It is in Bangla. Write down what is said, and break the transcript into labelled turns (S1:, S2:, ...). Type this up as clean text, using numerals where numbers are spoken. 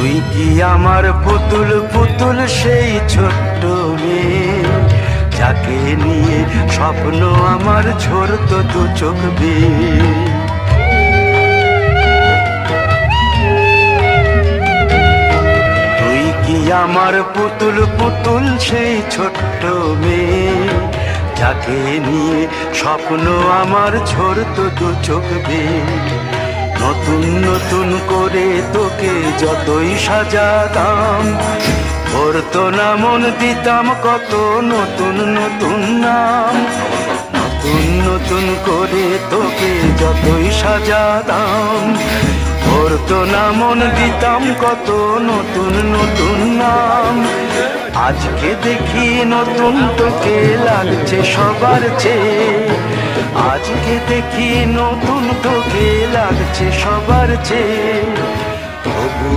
S1: তুই কি আমার পুতুল পুতুল সেই ছোট্ট মেয়ে, যাকে নিয়ে স্বপ্ন আমার ঝরতো দু চোখ বেয়ে। তুই কি আমার পুতুল পুতুল সেই ছোট্ট মেয়ে, যাকে নিয়ে স্বপ্ন আমার ঝরতো দু চোখ বেয়ে। নতুন নতুন করে তোকে যতই সাজাতাম, ভরতো না মন, দিতাম কত নতুন নতুন নাম। নতুন নতুন করে তোকে যতই সাজাতাম, ভরতো না মন, দিতাম কত নতুন নতুন নাম। আজকে দেখি নতুন তোকে লাগছে সবার চেয়ে, আজকে দেখি নতুন তোকে লাগছে সবার চেয়ে। তবু